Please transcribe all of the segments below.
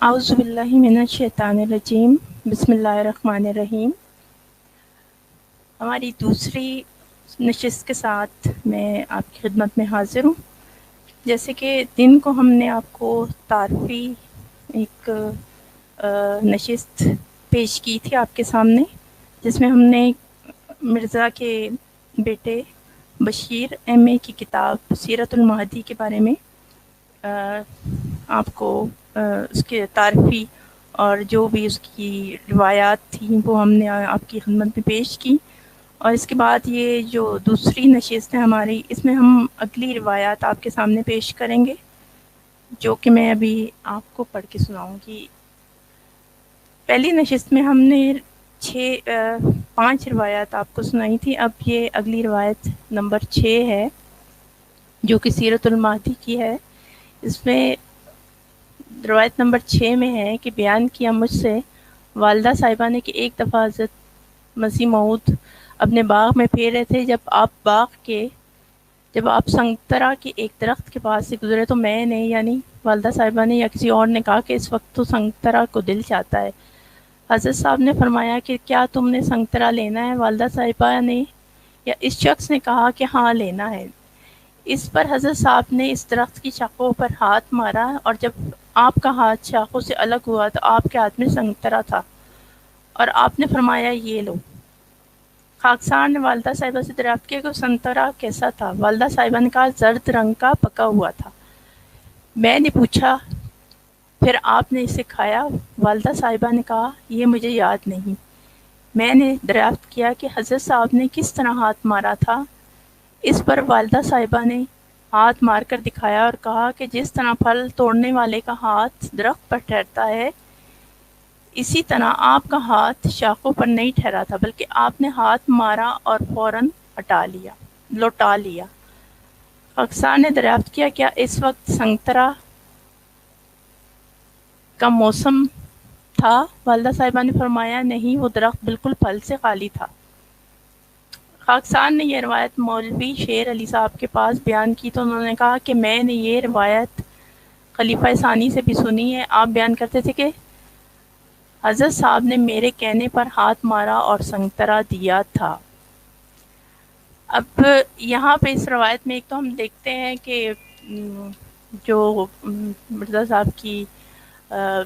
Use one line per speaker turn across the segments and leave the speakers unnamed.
اعوذ باللہ من الشیطان الرجیم بسم اللہ الرحمن الرحیم۔ ہماری دوسری نشست کے ساتھ میں آپ کی خدمت میں حاضر ہوں۔ جیسے کہ دن کو ہم نے آپ کو تعارفی ایک نشست پیش کی تھی آپ کے سامنے، جس میں ہم نے مرزا کے بیٹے بشیر ایم اے کی کتاب سیرت المہدی کے بارے میں آپ کو اس کے تعارفی اور جو بھی اس کی روایات تھیں وہ ہم نے آپ کی خدمت میں پیش کی، اور اس کے بعد یہ جو دوسری نشست ہے ہماری، اس میں ہم اگلی روایات آپ کے سامنے پیش کریں گے، جو کہ میں ابھی آپ کو پڑھ کے سناؤں گی۔ پہلی نشست میں ہم نے 5 روایات آپ کو سنائی تھی، اب یہ اگلی روایت نمبر 6 ہے جو کہ سیرت المہدی کی ہے۔ اس میں روایت نمبر 6 میں ہے کہ بیان کیا مجھ سے والدہ صاحبہ نے کہ ایک دفعہ حضرت مسیح موعود اپنے باغ میں پھر رہے تھے، جب آپ سنگترا کے ایک درخت کے پاس سے گزرے تو میں نے یعنی والدہ صاحبہ نے یا کسی اور نے کہا کہ اس وقت تو سنگترا کو دل چاہتا ہے۔ حضرت صاحب نے فرمایا کہ کیا تم نے سنگترا لینا ہے؟ والدہ صاحبہ نے یا اس شخص نے کہا کہ ہاں لینا ہے۔ اس پر حضرت صاحب نے اس درخت کی شاخوں پر ہاتھ مارا، اور جب آپ کا ہاتھ شاخوں سے الگ ہوا تو آپ کے ہاتھ میں سنگترا تھا، اور آپ نے فرمایا یہ لو۔ خاکسار نے والدہ صاحبہ سے دریافت کیا کہ سنگترا کیسا تھا؟ والدہ صاحبہ نے کہا زرد رنگ کا پکا ہوا تھا۔ میں نے پوچھا پھر آپ نے اسے کھایا؟ والدہ صاحبہ نے کہا یہ مجھے یاد نہیں۔ میں نے دریافت کیا کہ حضرت صاحب نے کس طرح ہاتھ مارا تھا؟ اس پر والدہ صاحبہ نے ہاتھ مار کر دکھایا اور کہا کہ جس طرح پھل توڑنے والے کا ہاتھ درخت پر ٹھہرتا ہے، اسی طرح آپ کا ہاتھ شاخوں پر نہیں ٹھہرا تھا، بلکہ آپ نے ہاتھ مارا اور فوراً لوٹا لیا۔ خاکسار نے دریافت کیا کیا اس وقت سنگترا کا موسم تھا؟ والدہ صاحبہ نے فرمایا نہیں، وہ درخت بالکل پھل سے خالی تھا۔ خاکسار نے یہ روایت مولوی شیر علی صاحب کے پاس بیان کی تو انہوں نے کہا کہ میں نے یہ روایت خلیفہ ثانی سے بھی سنی ہے۔ آپ بیان کرتے تھے کہ حضرت صاحب نے میرے کہنے پر ہاتھ مارا اور سنگترا دیا تھا۔ اب یہاں پہ اس روایت میں ایک تو ہم دیکھتے ہیں کہ جو مرزا صاحب کی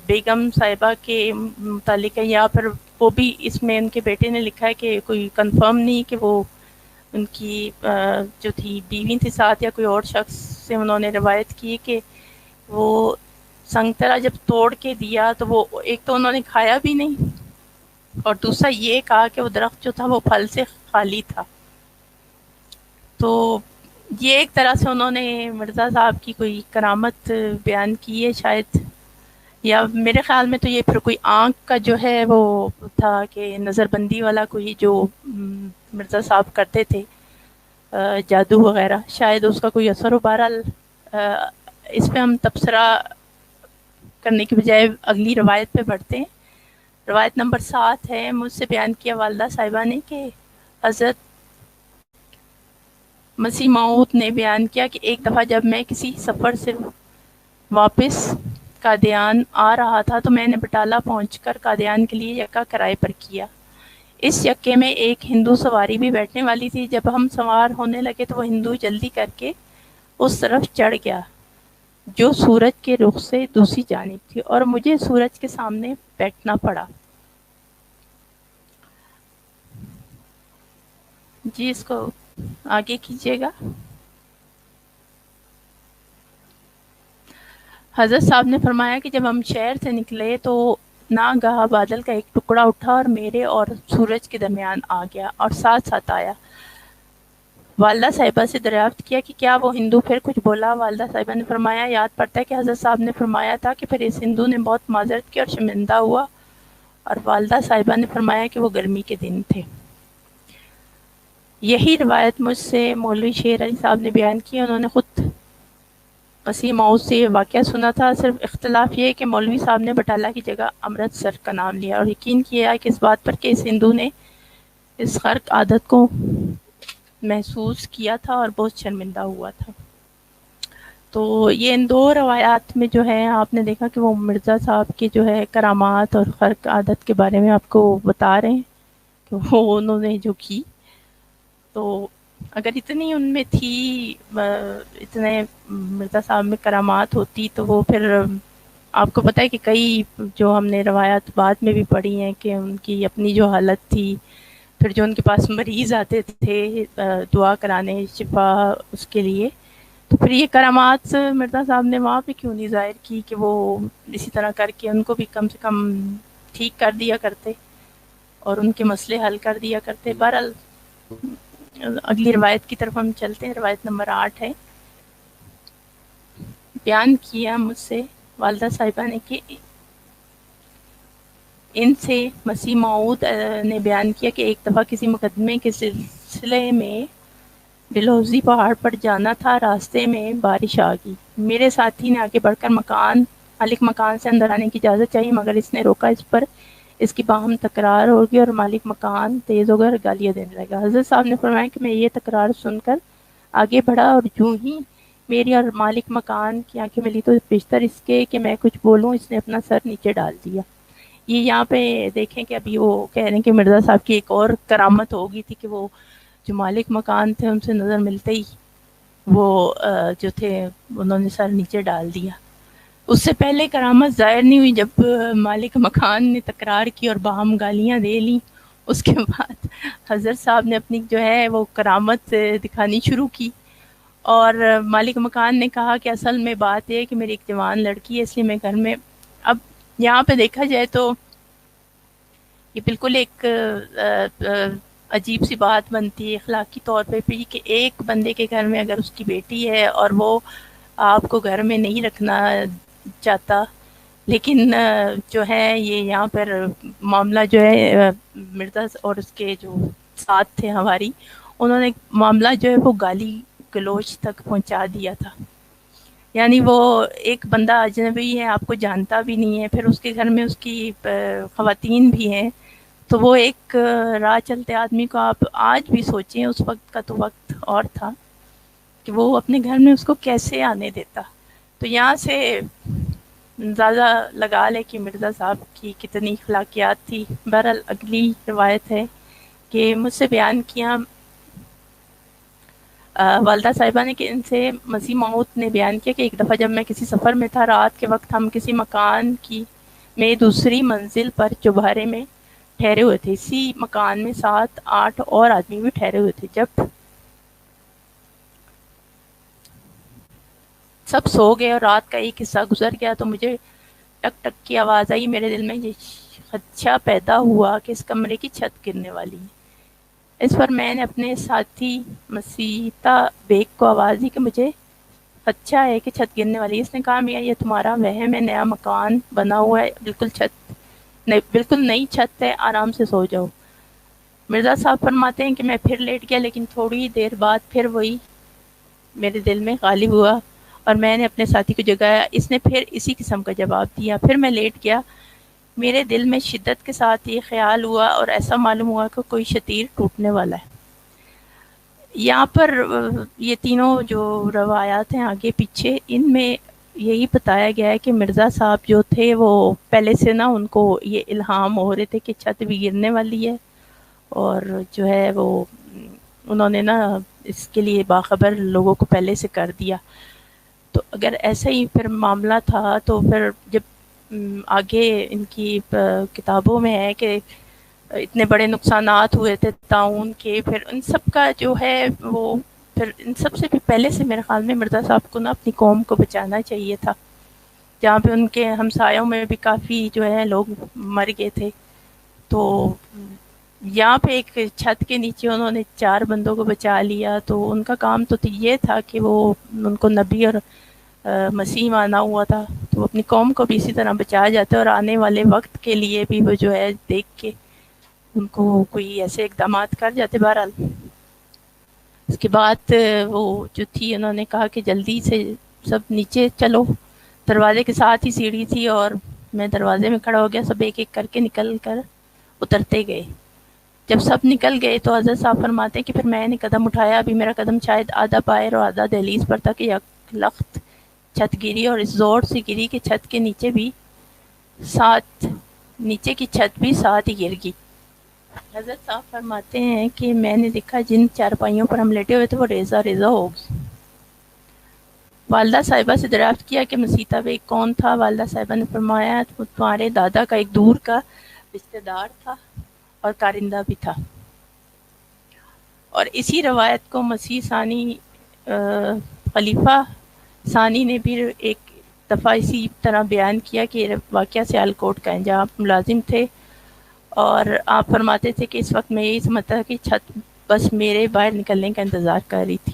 بیگم صاحبہ کے متعلق ہے، یا پھر وہ بھی اس میں ان کے بیٹے نے لکھا ہے کہ کوئی کنفرم نہیں کہ وہ ان کی جو تھی بیوی تھی ساتھ یا کوئی اور شخص سے انہوں نے روایت کی کہ وہ سنگترا جب توڑ کے دیا تو وہ ایک تو انہوں نے کھایا بھی نہیں، اور دوسرا یہ کہا کہ وہ درخت جو تھا وہ پھل سے خالی تھا۔ تو یہ ایک طرح سے انہوں نے مرزا صاحب کی کوئی کرامت بیان کی ہے شاید، یا میرے خیال میں تو یہ پھر کوئی آنکھ کا جو ہے وہ تھا کہ نظر بندی والا کوئی جو مرزا صاحب کرتے تھے جادو وغیرہ، شاید اس کا کوئی اثر ہو۔ بہرحال اس پہ ہم تبصرہ کرنے کی بجائے اگلی روایت پہ بڑھتے ہیں۔ روایت نمبر 7 ہے، مجھ سے بیان کیا والدہ صاحبہ نے کہ حضرت مسیح موعود نے بیان کیا کہ ایک دفعہ جب میں کسی سفر سے واپس قادیان آ رہا تھا تو میں نے بٹالہ پہنچ کر قادیان کے لیے یکا کرائے پر کیا۔ اس یکے میں ایک ہندو سواری بھی بیٹھنے والی تھی۔ جب ہم سوار ہونے لگے تو وہ ہندو جلدی کر کے اس طرف چڑھ گیا جو سورج کے رخ سے دوسری جانب تھی، اور مجھے سورج کے سامنے بیٹھنا پڑا۔ جی اس کو آگے کیجیے گا۔ حضرت صاحب نے فرمایا کہ جب ہم شہر سے نکلے تو ناگہاں بادل کا ایک ٹکڑا اٹھا اور میرے اور سورج کے درمیان آ گیا اور ساتھ ساتھ آیا۔ والدہ صاحبہ سے دریافت کیا کہ کیا وہ ہندو پھر کچھ بولا؟ والدہ صاحبہ نے فرمایا یاد پڑتا ہے کہ حضرت صاحب نے فرمایا تھا کہ پھر اس ہندو نے بہت معذرت کی اور شرمندہ ہوا، اور والدہ صاحبہ نے فرمایا کہ وہ گرمی کے دن تھے۔ یہی روایت مجھ سے مولوی شیر علی صاحب نے بیان کی۔ انہوں نے خود مسیح موعود سے یہ واقعہ سنا تھا، صرف اختلاف یہ ہے کہ مولوی صاحب نے بٹالہ کی جگہ امرتسر کا نام لیا، اور یقین کیا کہ اس بات پر کہ اس ہندو نے اس غرق عادت کو محسوس کیا تھا اور بہت شرمندہ ہوا تھا۔ تو یہ ان دو روایات میں جو ہے آپ نے دیکھا کہ وہ مرزا صاحب کی جو ہے کرامات اور خرق عادت کے بارے میں آپ کو بتا رہے ہیں کہ وہ انہوں نے جو کی. تو اگر اتنی ان میں تھی اتنے مرزا صاحب میں کرامات ہوتی تو وہ پھر آپ کو پتہ ہے کہ کئی جو ہم نے روایات بعد میں بھی پڑھی ہیں کہ ان کی اپنی جو حالت تھی، پھر جو ان کے پاس مریض آتے تھے دعا کرانے شفا اس کے لیے، تو پھر یہ کرامات مرزا صاحب نے وہاں پہ کیوں نہیں ظاہر کی کہ وہ اسی طرح کر کے ان کو بھی کم سے کم ٹھیک کر دیا کرتے اور ان کے مسئلے حل کر دیا کرتے. بہرحال اگلی روایت کی طرف ہم چلتے ہیں. روایت نمبر 8 ہے. بیان کیا مجھ سے والدہ صاحبہ نے کہ ان سے مسیح موعود نے بیان کیا کہ ایک دفعہ کسی مقدمے کے سلسلے میں ڈلہوزی پہاڑ پر جانا تھا. راستے میں بارش آ گئی. میرے ساتھی نے آگے بڑھ کر مالک مکان سے اندر آنے کی اجازت چاہی مگر اس نے روکا. اس پر اس کی باہم تکرار ہوگی اور مالک مکان تیز ہو کر گالیاں دینے لگا. حضرت صاحب نے فرمایا کہ میں یہ تکرار سن کر آگے بڑھا اور یوں ہی میری اور مالک مکان کی آنکھیں ملی تو بیشتر اس کے کہ میں کچھ بولوں اس نے اپنا سر نیچے ڈال دیا. یہ یہاں پہ دیکھیں کہ ابھی وہ کہہ رہے ہیں کہ مرزا صاحب کی ایک اور کرامت ہو گئی تھی کہ وہ جو مالک مکان تھے ان سے نظر ملتے ہی وہ جو تھے انہوں نے سر نیچے ڈال دیا. اس سے پہلے کرامت ظاہر نہیں ہوئی. جب مالک مکان نے تکرار کی اور باہم گالیاں دے لیں اس کے بعد حضرت صاحب نے اپنی جو ہے وہ کرامت دکھانی شروع کی اور مالک مکان نے کہا کہ اصل میں بات یہ ہے کہ میری ایک جوان لڑکی ہے اس لیے میں گھر میں. اب یہاں پہ دیکھا جائے تو یہ بالکل ایک عجیب سی بات بنتی ہے اخلاقی طور پہ بھی کہ ایک بندے کے گھر میں اگر اس کی بیٹی ہے اور وہ آپ کو گھر میں نہیں رکھنا چاہتا، لیکن جو ہے یہ یہاں پر معاملہ جو ہے مرزا اور اس کے جو ساتھ تھے ہماری انہوں نے معاملہ جو ہے وہ گالی گلوچ تک پہنچا دیا تھا. یعنی وہ ایک بندہ اجنبی ہے، آپ کو جانتا بھی نہیں ہے، پھر اس کے گھر میں اس کی خواتین بھی ہیں، تو وہ ایک راہ چلتے آدمی کو آپ آج بھی سوچیں، اس وقت کا تو وقت اور تھا کہ وہ اپنے گھر میں اس کو کیسے آنے دیتا. تو یہاں سے زیادہ لگا لے کہ مرزا صاحب کی کتنی اخلاقیات تھی. بہرحال اگلی روایت ہے کہ مجھ سے بیان کیا والدہ صاحبہ نے کہ ان سے مسیح موعود نے بیان کیا کہ ایک دفعہ جب میں کسی سفر میں تھا، رات کے وقت ہم کسی مکان میں دوسری منزل پر چوبارے میں ٹھہرے ہوئے تھے. اسی مکان میں 7-8 اور آدمی بھی ٹھہرے ہوئے تھے. جب سب سو گئے اور رات کا ایک حصہ گزر گیا تو مجھے ٹک ٹک کی آواز آئی. میرے دل میں یہ خدشہ پیدا ہوا کہ اس کمرے کی چھت گرنے والی ہے. اس پر میں نے اپنے ساتھی مسیتا بیگ کو آواز دی کہ مجھے خدشہ ہے کہ چھت گرنے والی ہے. اس نے کہا میاں یہ تمہارا وہم ہے، نیا مکان بنا ہوا ہے، بالکل نئی چھت ہے، آرام سے سو جاؤ. مرزا صاحب فرماتے ہیں کہ میں پھر لیٹ گیا لیکن تھوڑی دیر بعد پھر وہی میرے دل میں غالب ہوا اور میں نے اپنے ساتھی کو جگایا. اس نے پھر اسی قسم کا جواب دیا. پھر میں لیٹ گیا. میرے دل میں شدت کے ساتھ یہ خیال ہوا اور ایسا معلوم ہوا کہ کوئی شتیر ٹوٹنے والا ہے. یہاں پر یہ تینوں جو روایات ہیں آگے پیچھے ان میں یہی بتایا گیا ہے کہ مرزا صاحب جو تھے وہ پہلے سے نا ان کو یہ الہام ہو رہے تھے کہ چھت بھی گرنے والی ہے اور جو ہے وہ انہوں نے نا اس کے لیے باخبر لوگوں کو پہلے سے کر دیا. تو اگر ایسا ہی پھر معاملہ تھا تو پھر جب آگے ان کی کتابوں میں ہے کہ اتنے بڑے نقصانات ہوئے تھے طاعون کے، پھر ان سب کا جو ہے وہ پھر ان سب سے بھی پہلے سے میرے خیال میں مرزا صاحب کو نا اپنی قوم کو بچانا چاہیے تھا، جہاں پہ ان کے ہمسایوں میں بھی کافی جو ہے لوگ مر گئے تھے. تو یہاں پہ ایک چھت کے نیچے انہوں نے 4 بندوں کو بچا لیا. تو ان کا کام تو یہ تھا کہ وہ ان کو نبی اور مسیح مانا ہوا تھا، تو وہ اپنی قوم کو بھی اسی طرح بچایا جاتا ہے اور آنے والے وقت کے لیے بھی وہ جو ہے دیکھ کے ان کو کوئی ایسے اقدامات کر جاتے. بہرحال اس کے بعد وہ جو تھی انہوں نے کہا کہ جلدی سے سب نیچے چلو. دروازے کے ساتھ ہی سیڑھی تھی اور میں دروازے میں کھڑا ہو گیا. سب ایک ایک کر کے نکل کر اترتے گئے. جب سب نکل گئے تو حضرت صاحب فرماتے ہیں کہ پھر میں نے قدم اٹھایا. ابھی میرا قدم شاید آدھا باہر اور آدھا دہلیز پر تھا کہ یک لخت چھت گری اور اس زور سے گری کہ چھت کے نیچے بھی ساتھ نیچے کی چھت بھی ساتھ ہی گر گئی۔ حضرت صاحب فرماتے ہیں کہ میں نے دیکھا جن چارپائیوں پر ہم لیٹے ہوئے تھے وہ ریزہ ریزہ ہو گئی۔ والدہ صاحبہ سے دریافت کیا کہ مسیطہ بیگ کون تھا؟ والدہ صاحبہ نے فرمایا تمہارے دادا کا ایک دور کا رشتہ دار تھا اور کارندہ بھی تھا۔ اور اسی روایت کو مسیح ثانی خلیفہ ثانی نے بھی ایک دفعہ اسی طرح بیان کیا کہ واقعہ سیالکوٹ کا ہے جہاں آپ ملازم تھے، اور آپ فرماتے تھے کہ اس وقت میں یہی سمجھتا تھا کہ چھت بس میرے باہر نکلنے کا انتظار کر رہی تھی۔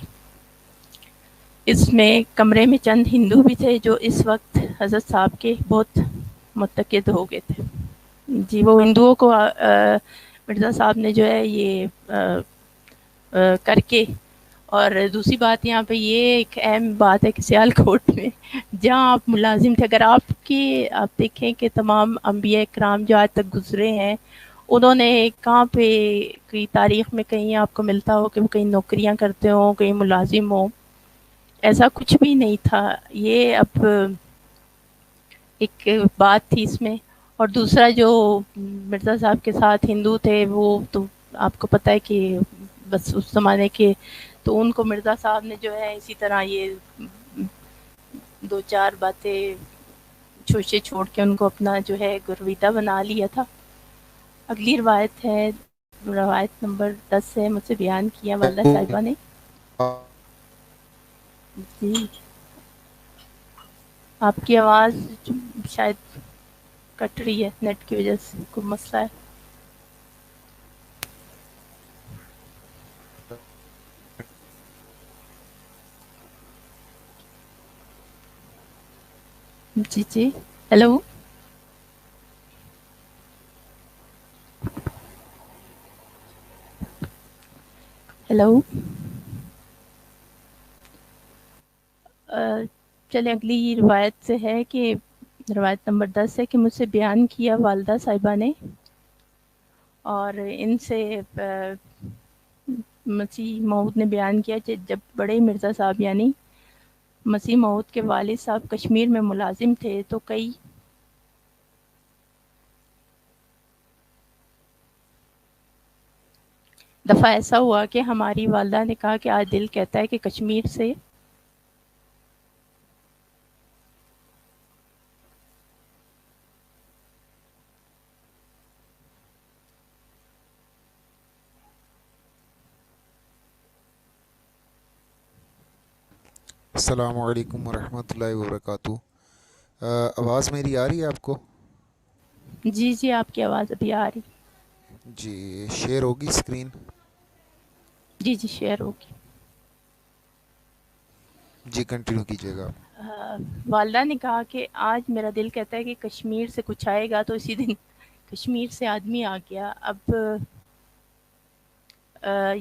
اس میں کمرے میں چند ہندو بھی تھے جو اس وقت حضرت صاحب کے بہت متقد ہو گئے تھے۔ جی وہ ہندوؤں کو مرزا صاحب نے جو ہے یہ کر کے، اور دوسری بات یہاں پہ یہ ایک اہم بات ہے کہ سیالکوٹ میں جہاں آپ ملازم تھے، اگر آپ دیکھیں کہ تمام انبیاء کرام جو آج تک گزرے ہیں انہوں نے کہاں پہ کوئی تاریخ میں کہیں آپ کو ملتا ہو کہ وہ کہیں نوکریاں کرتے ہوں، کہیں ملازم ہوں، ایسا کچھ بھی نہیں تھا۔ یہ اب ایک بات تھی اس میں۔ اور دوسرا جو مرزا صاحب کے ساتھ ہندو تھے وہ تو آپ کو پتہ ہے کہ بس اس زمانے کے، تو ان کو مرزا صاحب نے جو ہے اسی طرح یہ دو چار باتیں چھوچے چھوڑ کے ان کو اپنا جو ہے گرویدہ بنا لیا تھا۔ اگلی روایت ہے، روایت نمبر 10 ہے، مجھ سے بیان کیا والدہ صاحبہ نے۔ جی آپ کی آواز شاید کٹ رہی ہے، نیٹ کی وجہ سے کوئی مسئلہ ہے۔ جی جی ہیلو، ہیلو، چلیں اگلی روایت سے ہے کہ روایت نمبر 10 ہے کہ مجھ سے بیان کیا والدہ صاحبہ نے، اور ان سے مسیح موعود نے بیان کیا کہ جب بڑے مرزا صاحب یعنی مسیح موعود کے والد صاحب کشمیر میں ملازم تھے تو کئی دفعہ ایسا ہوا کہ ہماری والدہ نے کہا کہ آج دل کہتا ہے کہ کشمیر سے
السلام علیکم ورحمۃ اللہ وبرکاتہ۔ آواز میری آ رہی ہے آپ کو؟
جی جی آپ کی آواز ابھی آ رہی۔
جی شیئر ہوگی اسکرین؟
جی جی شیئر ہوگی۔
جی کنٹینیو کیجیے گا آپ۔
والدہ نے کہا کہ آج میرا دل کہتا ہے کہ کشمیر سے کچھ آئے گا، تو اسی دن کشمیر سے آدمی آ گیا۔ اب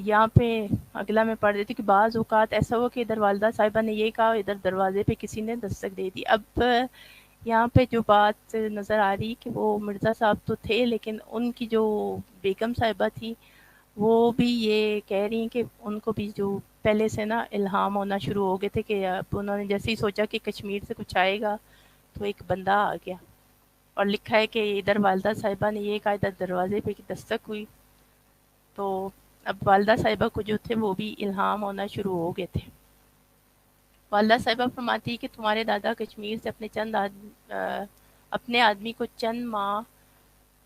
یہاں پہ اگلا میں پڑھ دیتی کہ بعض اوقات ایسا ہوا کہ ادھر والدہ صاحبہ نے یہ کہا، ادھر دروازے پہ کسی نے دستک دے دی۔ اب یہاں پہ جو بات نظر آ رہی کہ وہ مرزا صاحب تو تھے، لیکن ان کی جو بیگم صاحبہ تھی وہ بھی یہ کہہ رہی ہیں کہ ان کو بھی جو پہلے سے نا الہام ہونا شروع ہو گئے تھے کہ اب انہوں نے جیسے ہی سوچا کہ کشمیر سے کچھ آئے گا تو ایک بندہ آ گیا، اور لکھا ہے کہ ادھر والدہ صاحبہ نے یہ کہا، ادھر دروازے پہ کی دستک ہوئی، تو اب والدہ صاحبہ کو جو تھے وہ بھی الہام ہونا شروع ہو گئے تھے۔ والدہ صاحبہ فرماتی کہ تمہارے دادا کشمیر سے اپنے آدمی کو چند ماہ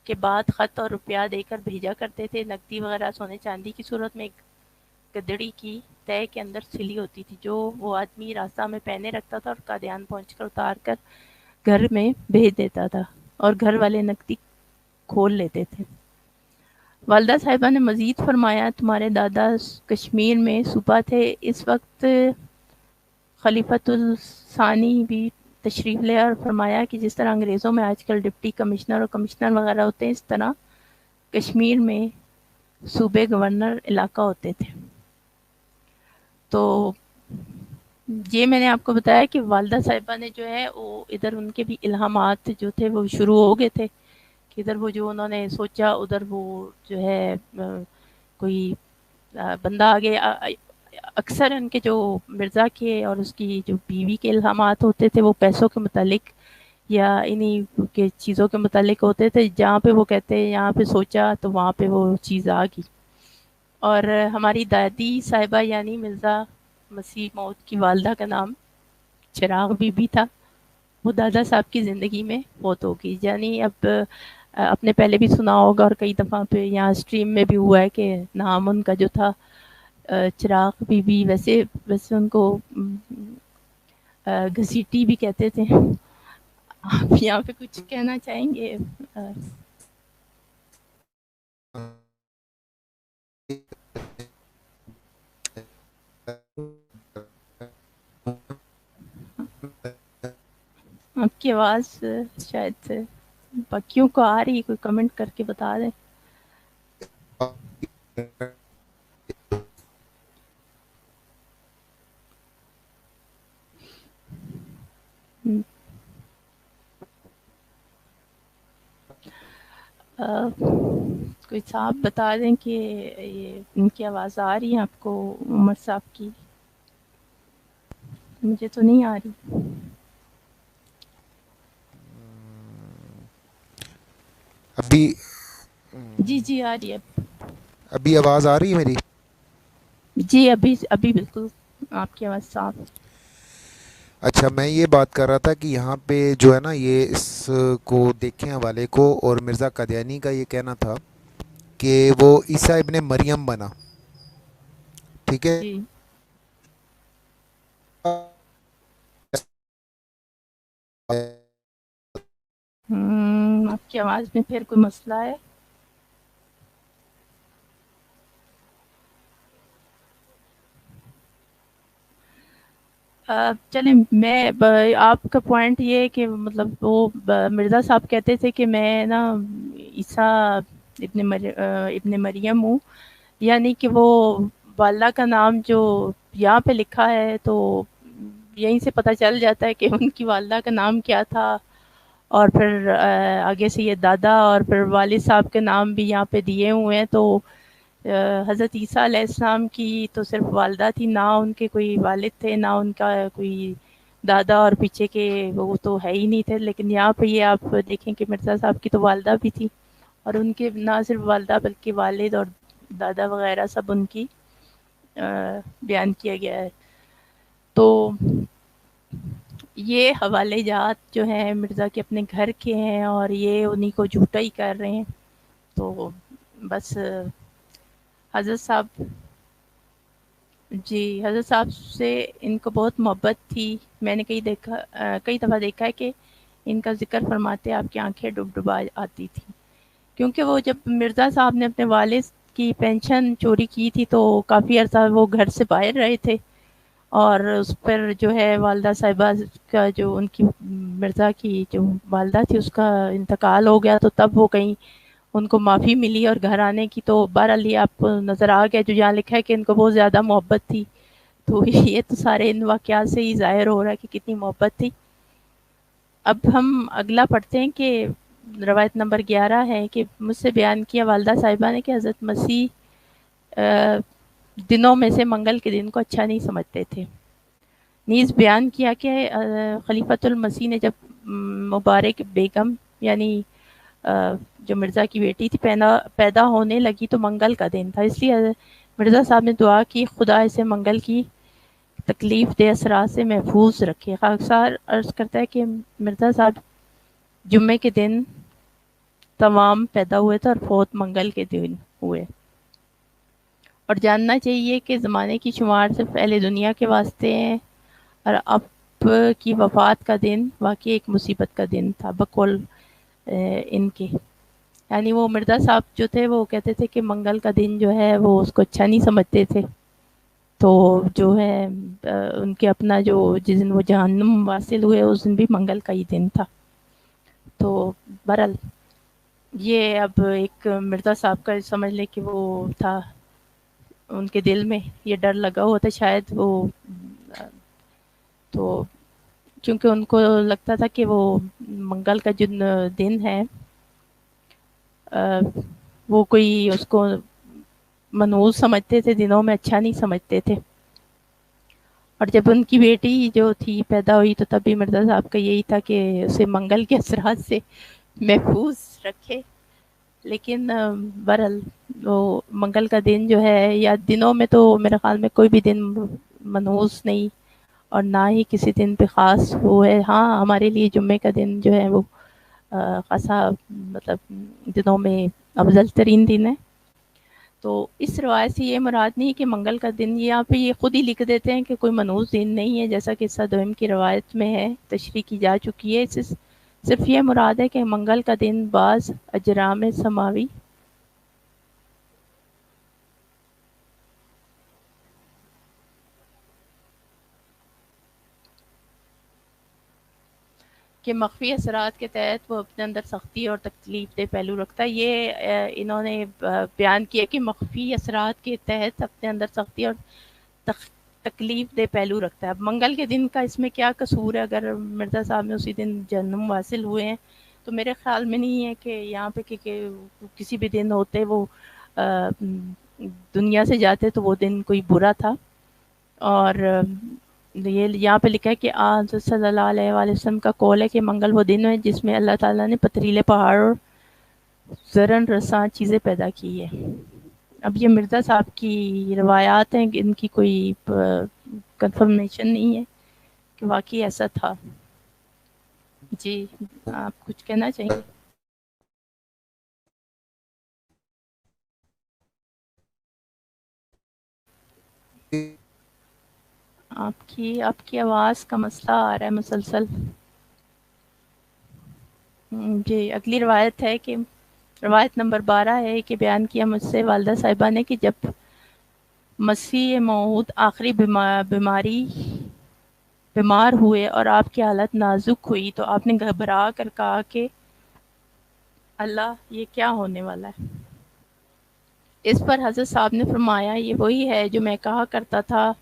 کے بعد خط اور روپیہ دے کر بھیجا کرتے تھے۔ نقدی وغیرہ سونے چاندی کی صورت میں ایک گدڑی کی تہہ کے اندر سلی ہوتی تھی جو وہ آدمی راستہ میں پہنے رکھتا تھا، اور قادیان پہنچ کر اتار کر گھر میں بھیج دیتا تھا، اور گھر والے نقدی کھول لیتے تھے۔ والدہ صاحبہ نے مزید فرمایا تمہارے دادا کشمیر میں صوبہ تھے، اس وقت خلیفۃ الثانی بھی تشریف لے اور فرمایا کہ جس طرح انگریزوں میں آج کل ڈپٹی کمشنر اور کمشنر وغیرہ ہوتے ہیں، اس طرح کشمیر میں صوبے گورنر علاقہ ہوتے تھے۔ تو یہ میں نے آپ کو بتایا کہ والدہ صاحبہ نے جو ہے وہ ادھر ان کے بھی الہامات جو تھے وہ شروع ہو گئے تھے کہ ادھر وہ جو انہوں نے سوچا ادھر وہ جو ہے کوئی بندہ آگے اکثر ان کے جو مرزا کے اور اس کی جو بیوی کے الہامات ہوتے تھے وہ پیسوں کے متعلق یا انہی کے چیزوں کے متعلق ہوتے تھے. جہاں پہ وہ کہتے ہیں یہاں پہ سوچا تو وہاں پہ وہ چیز آ گئی. اور ہماری دادی صاحبہ یعنی مرزا مسیح موعود کی والدہ کا نام چراغ بی بی تھا. وہ دادا صاحب کی زندگی میں فوت ہو گئی. یعنی اب آپ نے پہلے بھی سنا ہوگا اور کئی دفعہ پہ یہاں اسٹریم میں بھی ہوا ہے کہ نام ان کا جو تھا چراغ بی بی. ویسے ان کو گھسیٹی بھی کہتے تھے. آپ یہاں پہ کچھ کہنا چاہیں گے؟ آپ کی آواز شاید باقیوں کو آ رہی ہے, کوئی کمنٹ کر کے بتا دیں. کوئی صاحب بتا دیں کہ یہ ان کی آواز آ رہی ہے آپ کو, عمر صاحب کی؟ مجھے تو نہیں آ رہی.
ابھی
جی جی آ رہی ہے.
ابھی آواز آ رہی ہے میری؟
جی ابھی بالکل آپ کی آواز صاف.
اچھا, میں یہ بات کر رہا تھا کہ یہاں پہ جو ہے نا, یہ اس کو دیکھیں حوالے کو, اور مرزا قادیانی کا یہ کہنا تھا کہ وہ عیسیٰ ابن مریم بنا. ٹھیک ہے.
جی آپ کی آواز میں پھر کوئی مسئلہ ہے؟ چلیں, میں آپ کا پوائنٹ یہ ہے کہ مطلب وہ مرزا صاحب کہتے تھے کہ میں نا عیسیٰ ابن مریم ہوں, یعنی کہ وہ والدہ کا نام جو یہاں پہ لکھا ہے تو یہیں سے پتہ چل جاتا ہے کہ ان کی والدہ کا نام کیا تھا, اور پھر آگے سے یہ دادا اور پھر والد صاحب کے نام بھی یہاں پہ دیے ہوئے ہیں. تو حضرت عیسیٰ علیہ السلام کی تو صرف والدہ تھی, نہ ان کے کوئی والد تھے, نہ ان کا کوئی دادا, اور پیچھے کے وہ تو ہے ہی نہیں تھے. لیکن یہاں پہ یہ آپ دیکھیں کہ مرزا صاحب کی تو والدہ بھی تھی, اور ان کے نہ صرف والدہ بلکہ والد اور دادا وغیرہ سب ان کی بیان کیا گیا ہے. تو یہ حوالے جات جو ہیں مرزا کے اپنے گھر کے ہیں, اور یہ انہی کو جھوٹا ہی کر رہے ہیں. تو بس حضرت صاحب, جی حضرت صاحب سے ان کو بہت محبت تھی. میں نے کئی دفعہ دیکھا ہے کہ ان کا ذکر فرماتے آپ کی آنکھیں ڈب ڈبا آتی تھی, کیونکہ وہ جب مرزا صاحب نے اپنے والد کی پینشن چوری کی تھی تو کافی عرصہ وہ گھر سے باہر رہے تھے, اور اس پر جو ہے والدہ صاحبہ کا جو ان کی مرزا کی جو والدہ تھی اس کا انتقال ہو گیا, تو تب وہ کہیں ان کو معافی ملی اور گھر آنے کی. تو بہرحال یہ آپ کو نظر آ گیا جو یہاں لکھا ہے کہ ان کو بہت زیادہ محبت تھی. تو یہ تو سارے ان واقعات سے ہی ظاہر ہو رہا ہے کہ کتنی محبت تھی. اب ہم اگلا پڑھتے ہیں کہ روایت نمبر 11 ہے کہ مجھ سے بیان کیا والدہ صاحبہ نے کہ حضرت مسیح دنوں میں سے منگل کے دن کو اچھا نہیں سمجھتے تھے. نیز بیان کیا کہ خلیفۃ المسیح نے جب مبارک بیگم یعنی جو مرزا کی بیٹی تھی پیدا ہونے لگی تو منگل کا دن تھا, اس لیے مرزا صاحب نے دعا کی خدا اسے منگل کی تکلیف دہ اثرات سے محفوظ رکھے. خاکسار عرض کرتا ہے کہ مرزا صاحب جمعے کے دن تمام پیدا ہوئے تھے اور فوت منگل کے دن ہوئے. اور جاننا چاہیے کہ زمانے کی شمار صرف اہل دنیا کے واسطے ہیں, اور اب کی وفات کا دن واقعی ایک مصیبت کا دن تھا بقول ان کے. یعنی وہ مرزا صاحب جو تھے وہ کہتے تھے کہ منگل کا دن جو ہے وہ اس کو اچھا نہیں سمجھتے تھے. تو جو ہے ان کے اپنا جو جس دن وہ جہنم واصل ہوئے اس دن بھی منگل کا ہی دن تھا. تو بہرحال یہ اب ایک مرزا صاحب کا سمجھ لے کہ وہ تھا, ان کے دل میں یہ ڈر لگا ہوا تھا شاید وہ, تو کیونکہ ان کو لگتا تھا کہ وہ منگل کا جو دن ہے وہ کوئی اس کو منحوس سمجھتے تھے, دنوں میں اچھا نہیں سمجھتے تھے. اور جب ان کی بیٹی جو تھی پیدا ہوئی تو تب بھی مرزا صاحب کا یہی تھا کہ اسے منگل کے اثرات سے محفوظ رکھے. لیکن بہرحال وہ منگل کا دن جو ہے، یا دنوں میں تو میرے خیال میں کوئی بھی دن منحوس نہیں، اور نہ ہی کسی دن پہ خاص وہ ہے. ہاں ہمارے لیے جمعے کا دن جو ہے وہ خاصا مطلب دنوں میں افضل ترین دن ہے. تو اس روایت سے یہ مراد نہیں کہ منگل کا دن، یہاں پہ یہ خود ہی لکھ دیتے ہیں کہ کوئی منحوس دن نہیں ہے، جیسا کہ قصہ دوئم کی روایت میں ہے، تشریح کی جا چکی ہے. صرف یہ مراد ہے کہ منگل کا دن بعض اجرام سماوی کے مخفی اثرات کے تحت وہ اپنے اندر سختی اور تکلیف دہ پہلو رکھتا ہے. یہ انہوں نے بیان کیا کہ مخفی اثرات کے تحت اپنے اندر سختی اور تکلیف دہ پہلو رکھتا ہے. اب منگل کے دن کا اس میں کیا قصور ہے؟ اگر مرزا صاحب نے اسی دن جنم حاصل ہوئے ہیں تو میرے خیال میں نہیں ہے کہ یہاں پہ کہ کسی بھی دن ہوتے وہ دنیا سے جاتے تو وہ دن کوئی برا تھا. اور یہ یہاں پہ لکھا ہے کہ حضرت صلی اللہ علیہ وآلہ وسلم کا قول ہے کہ منگل وہ دن ہے جس میں اللہ تعالیٰ نے پتھریلے پہاڑ اور زرن رساں چیزیں پیدا کی ہے. اب یہ مرزا صاحب کی روایات ہیں، ان کی کوئی کنفرمیشن نہیں ہے کہ واقعی ایسا تھا. جی آپ کچھ کہنا چاہیں گے؟ آپ کی آواز کا مسئلہ آ رہا ہے مسلسل. جی اگلی روایت ہے کہ روایت نمبر 12 ہے کہ بیان کیا مجھ سے والدہ صاحبہ نے کہ جب مسیح موعود آخری بیمار ہوئے اور آپ کی حالت نازک ہوئی تو آپ نے گھبرا کر کہا کہ اللہ یہ کیا ہونے والا ہے؟ اس پر حضرت صاحب نے فرمایا یہ وہی ہے جو میں کہا کرتا تھا.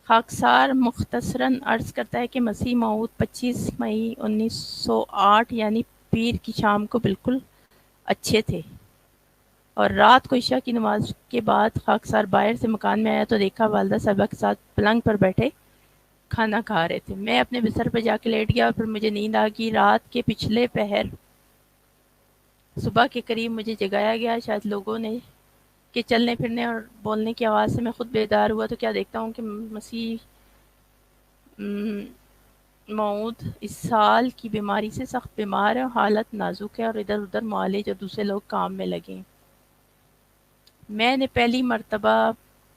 خاکسار مختصراً عرض کرتا ہے کہ مسیح موعود 25 مئی 1908 یعنی پیر کی شام کو بالکل اچھے تھے، اور رات کو عشاء کی نماز کے بعد خاکسار باہر سے مکان میں آیا تو دیکھا والدہ صاحبہ کے ساتھ پلنگ پر بیٹھے کھانا کھا رہے تھے. میں اپنے بستر پر جا کے لیٹ گیا اور پھر مجھے نیند آ گئی. رات کے پچھلے پہر صبح کے قریب مجھے جگایا گیا، شاید لوگوں نے کہ چلنے پھرنے اور بولنے کی آواز سے میں خود بیدار ہوا تو کیا دیکھتا ہوں کہ مسیح موعود اس سال کی بیماری سے سخت بیمار ہے، حالت نازک ہے، اور ادھر ادھر معالج اور دوسرے لوگ کام میں لگے. میں نے پہلی مرتبہ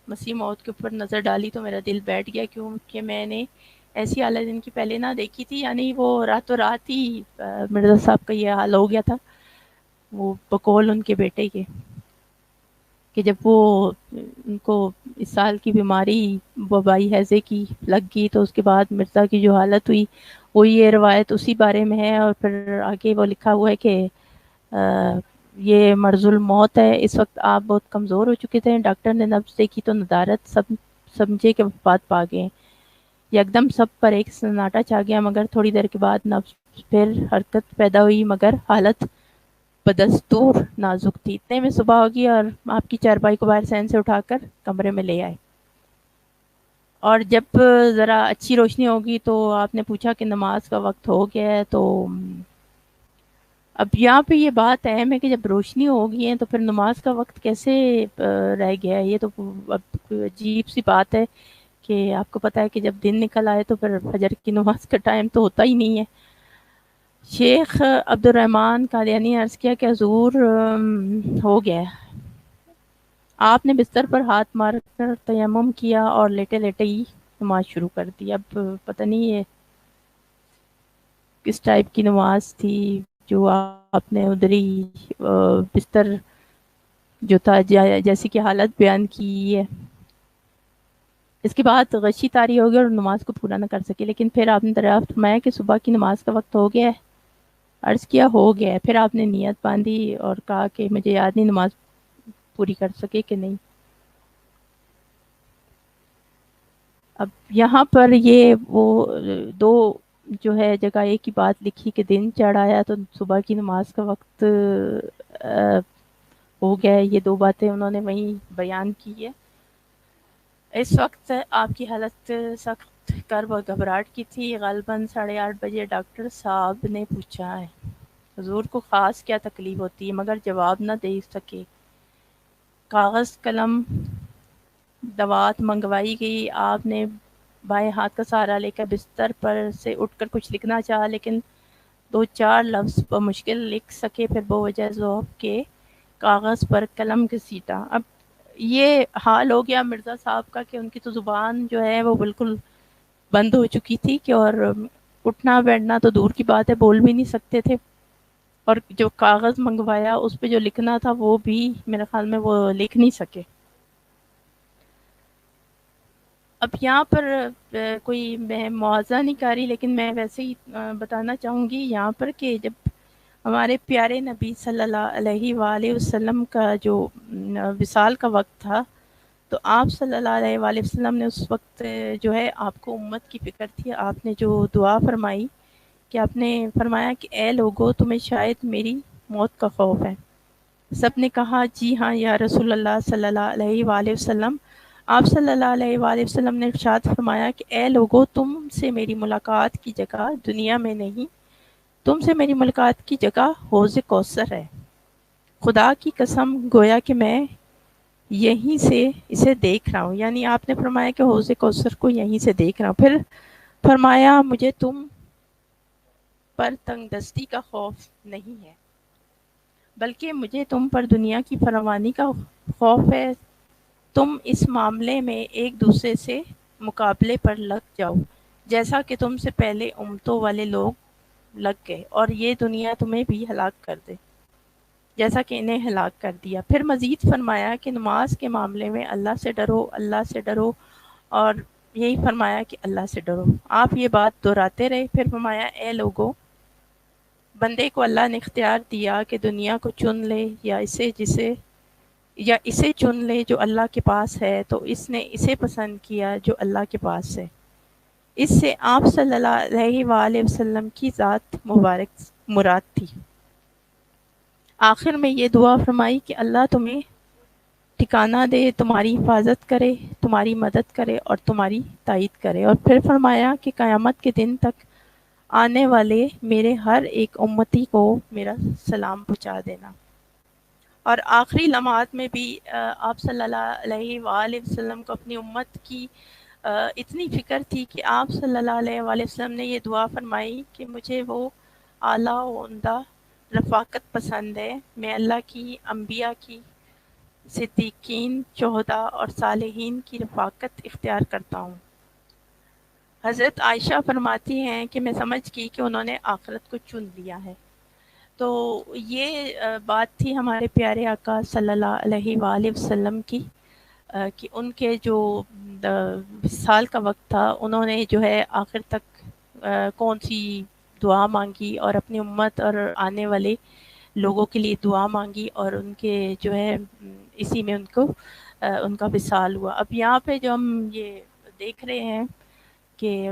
مسیح موعود کے اوپر نظر ڈالی تو میرا دل بیٹھ گیا، کیونکہ میں نے ایسی حالت ان کی پہلے نہ دیکھی تھی. یعنی وہ راتوں رات ہی مرزا صاحب کا یہ حال ہو گیا تھا، وہ بقول ان کے بیٹے کے، کہ جب وہ ان کو اس سال کی بیماری وبائی ہیضے کی لگ گئی تو اس کے بعد مرزا کی جو حالت ہوئی وہ یہ روایت اسی بارے میں ہے. اور پھر آگے وہ لکھا ہوا ہے کہ یہ مرض الموت ہے. اس وقت آپ بہت کمزور ہو چکے تھے، ڈاکٹر نے نبض دیکھی تو ندارت سمجھے کہ وفات پا گئے. یکدم سب پر ایک سناٹا چھا گیا، مگر تھوڑی دیر کے بعد نبض پھر حرکت پیدا ہوئی، مگر حالت بدستور نازک تھی. اتنے میں صبح ہوگی اور آپ کی چارپائی کو باہر سین سے اٹھا کر کمرے میں لے آئے، اور جب ذرا اچھی روشنی ہوگی تو آپ نے پوچھا کہ نماز کا وقت ہو گیا ہے. تو اب یہاں پہ یہ بات اہم ہے کہ جب روشنی ہوگی ہے تو پھر نماز کا وقت کیسے رہ گیا ہے؟ یہ تو اب عجیب سی بات ہے کہ آپ کو پتہ ہے کہ جب دن نکل آئے تو پھر فجر کی نماز کا ٹائم تو ہوتا ہی نہیں ہے. شیخ عبد الرحمن قادیانی عرض کیا کہ حضور ہو گیا. آپ نے بستر پر ہاتھ مار کر تیمم کیا اور لیٹے لیٹے ہی نماز شروع کر دی. اب پتہ نہیں یہ کس ٹائپ کی نماز تھی جو آپ نے ادھر ہی بستر جو تھا جیسی کہ حالت بیان کی ہے. اس کے بعد غشی طاری ہو گئی اور نماز کو پورا نہ کر سکے. لیکن پھر آپ نے دریافت فرمایا کہ صبح کی نماز کا وقت ہو گیا ہے. عرض کیا ہو گیا ہے. پھر آپ نے نیت باندھی اور کہا کہ مجھے یاد نہیں نماز پوری کر سکے کہ نہیں. اب یہاں پر یہ وہ دو جو ہے جگہ ایک ہی بات لکھی کہ دن چڑھ آیا تو صبح کی نماز کا وقت ہو گیا ہے. یہ دو باتیں انہوں نے وہیں بیان کی ہے. اس وقت آپ کی حالت سخت کرب اور گھبراہٹ کی تھی۔ غالباً 8:30 بجے ڈاکٹر صاحب نے پوچھا ہے حضور کو خاص کیا تکلیف ہوتی ہے، مگر جواب نہ دے سکے۔ کاغذ قلم دوات منگوائی گئی۔ آپ نے بائیں ہاتھ کا سہارا لے کر بستر پر سے اٹھ کر کچھ لکھنا چاہا، لیکن 2 4 لفظ بمشکل لکھ سکے، پھر بوجہ ذوق کے کاغذ پر قلم گھسیٹا۔ اب یہ حال ہو گیا مرزا صاحب کا کہ ان کی تو زبان جو ہے وہ بالکل بند ہو چکی تھی کہ اور اٹھنا بیٹھنا تو دور کی بات ہے، بول بھی نہیں سکتے تھے، اور جو کاغذ منگوایا اس پہ جو لکھنا تھا وہ بھی میرے خیال میں وہ لکھ نہیں سکے۔ اب یہاں پر کوئی میں موازنہ نہیں کر رہی، لیکن میں ویسے ہی بتانا چاہوں گی یہاں پر کہ جب ہمارے پیارے نبی صلی اللہ علیہ وآلہ وسلم کا جو وصال کا وقت تھا، تو آپ صلی اللہ علیہ وآلہ وسلم نے اس وقت جو ہے آپ کو امت کی فکر تھی۔ آپ نے جو دعا فرمائی کہ آپ نے فرمایا کہ اے لوگو تمہیں شاید میری موت کا خوف ہے۔ سب نے کہا جی ہاں یا رسول اللہ صلی اللہ علیہ وآلہ وسلم۔ آپ صلی اللہ علیہ وآلہ وسلم نے ارشاد فرمایا کہ اے لوگو تم سے میری ملاقات کی جگہ دنیا میں نہیں، تم سے میری ملاقات کی جگہ حوض کوثر ہے۔ خدا کی قسم گویا کہ میں یہیں سے اسے دیکھ رہا ہوں، یعنی آپ نے فرمایا کہ حوض کوثر کو یہیں سے دیکھ رہا ہوں۔ پھر فرمایا مجھے تم پر تنگ دستی کا خوف نہیں ہے، بلکہ مجھے تم پر دنیا کی فراوانی کا خوف ہے۔ تم اس معاملے میں ایک دوسرے سے مقابلے پر لگ جاؤ، جیسا کہ تم سے پہلے امتوں والے لوگ لگ گئے، اور یہ دنیا تمہیں بھی ہلاک کر دے جیسا کہ انہیں ہلاک کر دیا۔ پھر مزید فرمایا کہ نماز کے معاملے میں اللہ سے ڈرو، اللہ سے ڈرو، اور یہی فرمایا کہ اللہ سے ڈرو۔ آپ یہ بات دہراتے رہے۔ پھر فرمایا اے لوگو، بندے کو اللہ نے اختیار دیا کہ دنیا کو چن لے یا اسے چن لے جو اللہ کے پاس ہے، تو اس نے اسے پسند کیا جو اللہ کے پاس ہے۔ اس سے آپ صلی اللہ علیہ وآلہ وسلم کی ذات مبارک مراد تھی۔ آخر میں یہ دعا فرمائی کہ اللہ تمہیں ٹھکانہ دے، تمہاری حفاظت کرے، تمہاری مدد کرے اور تمہاری تائید کرے، اور پھر فرمایا کہ قیامت کے دن تک آنے والے میرے ہر ایک امتی کو میرا سلام پہنچا دینا۔ اور آخری لمحات میں بھی آپ صلی اللہ علیہ وآلہ وسلم کو اپنی امت کی اتنی فکر تھی کہ آپ صلی اللہ علیہ وآلہ وسلم نے یہ دعا فرمائی کہ مجھے وہ اعلیٰ و عمدہ رفاقت پسند ہے، میں اللہ کی، انبیاء کی، صدیقین، شہداء اور صالحین کی رفاقت اختیار کرتا ہوں۔ حضرت عائشہ فرماتی ہیں کہ میں سمجھ گئی کہ انہوں نے آخرت کو چن لیا ہے۔ تو یہ بات تھی ہمارے پیارے آقا صلی اللہ علیہ وآلہ وسلم کی، کہ ان کے جو سال کا وقت تھا، انہوں نے جو ہے آخر تک کون سی دعا مانگی اور اپنی امت اور آنے والے لوگوں کے لیے دعا مانگی، اور ان کے جو ہے اسی میں ان کا وصال ہوا۔ اب یہاں پہ جو ہم یہ دیکھ رہے ہیں کہ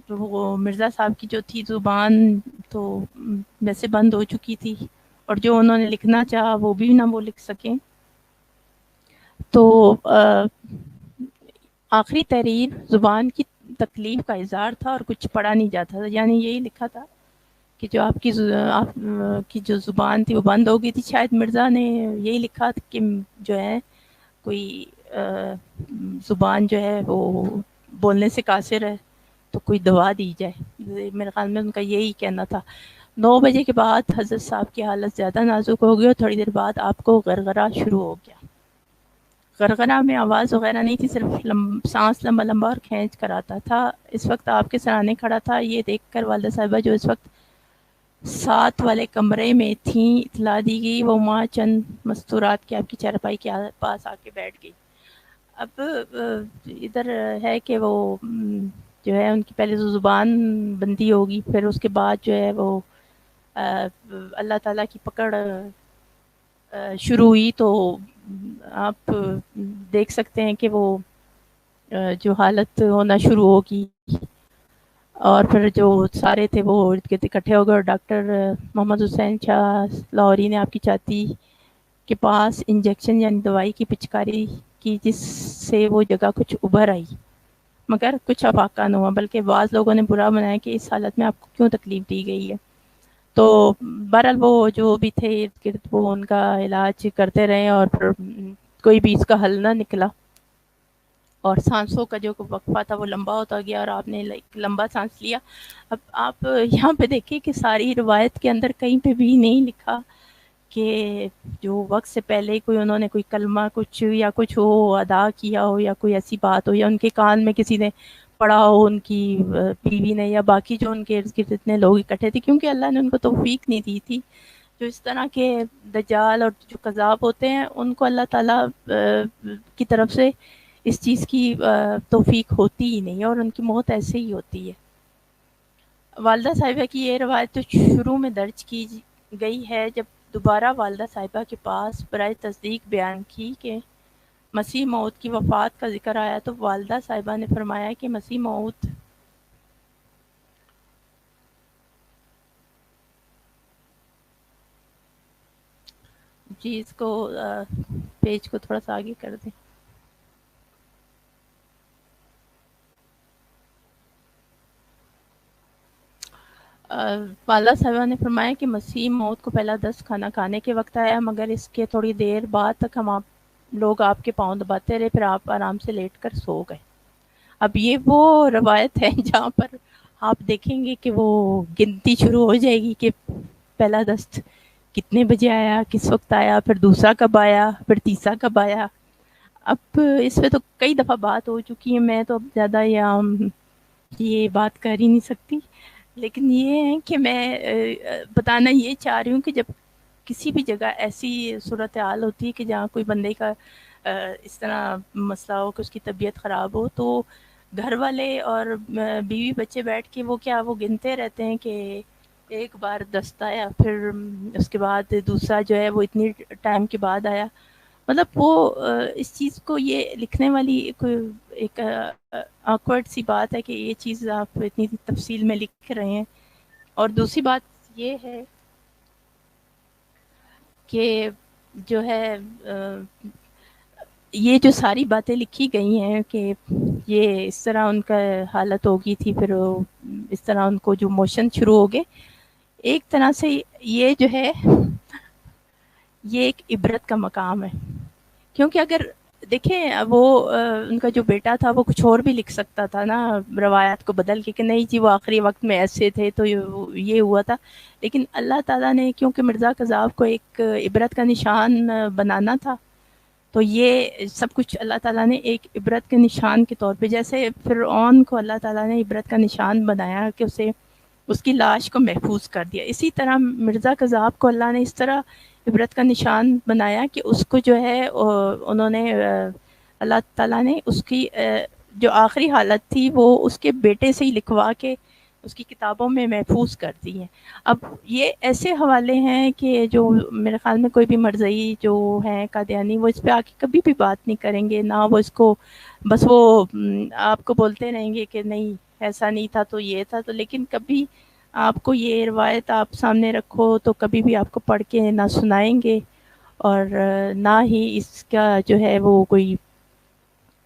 وہ مرزا صاحب کی جو تھی زبان تو ویسے بند ہو چکی تھی، اور جو انہوں نے لکھنا چاہا وہ بھی نہ وہ لکھ سکیں۔ تو آخری تحریر زبان کی تکلیف کا اظہار تھا اور کچھ پڑھا نہیں جاتا تھا، یعنی یہی لکھا تھا کہ جو آپ کی جو زبان تھی وہ بند ہو گئی تھی۔ شاید مرزا نے یہی لکھا تھا کہ جو ہے کوئی زبان جو ہے وہ بولنے سے قاصر ہے تو کوئی دوا دی جائے، میرے خیال میں ان کا یہی کہنا تھا۔ 9 بجے کے بعد حضرت صاحب کی حالت زیادہ نازک ہو گئی اور تھوڑی دیر بعد آپ کو غرغرہ شروع ہو گیا۔ غرغرہ میں آواز وغیرہ نہیں تھی، صرف سانس لمبا لمبا اور کھینچ کر آتا تھا۔ اس وقت آپ کے سرانے کھڑا تھا۔ یہ دیکھ کر والدہ صاحبہ جو اس وقت ساتھ والے کمرے میں تھیں اطلاع دی گئی، وہ ماں چند مستورات کے آپ کی چارپائی کے پاس آ کے بیٹھ گئی۔ اب ادھر ہے کہ وہ جو ہے ان کی پہلے تو زبان بندی ہوگی، پھر اس کے بعد جو ہے وہ اللہ تعالیٰ کی پکڑ شروع ہوئی، تو آپ دیکھ سکتے ہیں کہ وہ جو حالت ہونا شروع ہوگی، اور پھر جو سارے تھے وہ ارد گرد اکٹھے ہو گئے، اور ڈاکٹر محمد حسین شاہ لاہوری نے آپ کی چھاتی کے پاس انجیکشن یعنی دوائی کی پچکاری کی جس سے وہ جگہ کچھ ابھر آئی، مگر کچھ افاقہ نہ ہوا، بلکہ بعض لوگوں نے برا بنایا کہ اس حالت میں آپ کو کیوں تکلیف دی گئی ہے۔ تو بہرحال وہ جو بھی تھے ارد گرد وہ ان کا علاج کرتے رہے، اور پھر کوئی بھی اس کا حل نہ نکلا، اور سانسوں کا جو وقفہ تھا وہ لمبا ہوتا گیا، اور آپ نے لمبا سانس لیا۔ اب آپ یہاں پہ دیکھیں کہ ساری روایت کے اندر کہیں پہ بھی نہیں لکھا کہ جو وقت سے پہلے کوئی انہوں نے کوئی کلمہ کچھ یا کچھ ہو ادا کیا ہو، یا کوئی ایسی بات ہو، یا ان کے کان میں کسی نے پڑھا ہو، ان کی بیوی نے یا باقی جو ان کے ارد گرد اتنے لوگ اکٹھے تھے، کیونکہ اللہ نے ان کو توفیق نہیں دی تھی۔ جو اس طرح کے دجال اور جو کذاب ہوتے ہیں ان کو اللہ تعالیٰ کی طرف سے اس چیز کی توفیق ہوتی ہی نہیں، اور ان کی موت ایسے ہی ہوتی ہے۔ والدہ صاحبہ کی یہ روایت تو شروع میں درج کی گئی ہے، جب دوبارہ والدہ صاحبہ کے پاس برائے تصدیق بیان کی کہ مسیح موعود کی وفات کا ذکر آیا، تو والدہ صاحبہ نے فرمایا کہ مسیح موعود جی اس کو پیج کو تھوڑا سا آگے کر دیں۔ والدہ صاحبہ نے فرمایا کہ مسیح موت کو پہلا دست کھانا کھانے کے وقت آیا، مگر اس کے تھوڑی دیر بعد تک ہم لوگ آپ کے پاؤں دباتے رہے، پھر آپ آرام سے لیٹ کر سو گئے۔ اب یہ وہ روایت ہے جہاں پر آپ دیکھیں گے کہ وہ گنتی شروع ہو جائے گی کہ پہلا دست کتنے بجے آیا، کس وقت آیا، پھر دوسرا کب آیا، پھر تیسرا کب آیا۔ اب اس پہ تو کئی دفعہ بات ہو چکی ہے، میں تو اب زیادہ یہ بات کر ہی نہیں سکتی، لیکن یہ ہے کہ میں بتانا یہ چاہ رہی ہوں کہ جب کسی بھی جگہ ایسی صورتحال ہوتی ہے کہ جہاں کوئی بندے کا اس طرح مسئلہ ہو کہ اس کی طبیعت خراب ہو، تو گھر والے اور بیوی بچے بیٹھ کے وہ گنتے رہتے ہیں کہ ایک بار دست آیا، پھر اس کے بعد دوسرا جو ہے وہ اتنی ٹائم کے بعد آیا۔ مطلب وہ اس چیز کو یہ لکھنے والی ایک آکورڈ سی بات ہے کہ یہ چیز آپ اتنی تفصیل میں لکھ رہے ہیں۔ اور دوسری بات یہ ہے کہ جو ہے یہ جو ساری باتیں لکھی گئی ہیں کہ یہ اس طرح ان کا حالت ہوگی تھی، پھر اس طرح ان کو جو موشن شروع ہو گئے، ایک طرح سے یہ جو ہے یہ ایک عبرت کا مقام ہے، کیونکہ اگر دیکھیں وہ ان کا جو بیٹا تھا وہ کچھ اور بھی لکھ سکتا تھا نا، روایات کو بدل کے کہ نہیں جی وہ آخری وقت میں ایسے تھے تو یہ ہوا تھا، لیکن اللہ تعالیٰ نے کیونکہ مرزا کذاب کو ایک عبرت کا نشان بنانا تھا، تو یہ سب کچھ اللہ تعالیٰ نے ایک عبرت کے نشان کے طور پہ، جیسے فرعون کو اللہ تعالیٰ نے عبرت کا نشان بنایا کہ اسے اس کی لاش کو محفوظ کر دیا، اسی طرح مرزا کذاب کو اللہ نے اس طرح عبرت کا نشان بنایا کہ اس کو جو ہے انہوں نے اللہ تعالیٰ نے اس کی جو آخری حالت تھی وہ اس کے بیٹے سے ہی لکھوا کے اس کی کتابوں میں محفوظ کر دی ہیں۔ اب یہ ایسے حوالے ہیں کہ جو میرے خیال میں کوئی بھی مرزئی جو ہیں قادیانی وہ اس پہ آ کے کبھی بھی بات نہیں کریں گے، نہ وہ اس کو بس وہ آپ کو بولتے رہیں گے کہ نہیں ایسا نہیں تھا تو یہ تھا، تو لیکن کبھی آپ کو یہ روایت آپ سامنے رکھو تو کبھی بھی آپ کو پڑھ کے نہ سنائیں گے، اور نہ ہی اس کا جو ہے وہ کوئی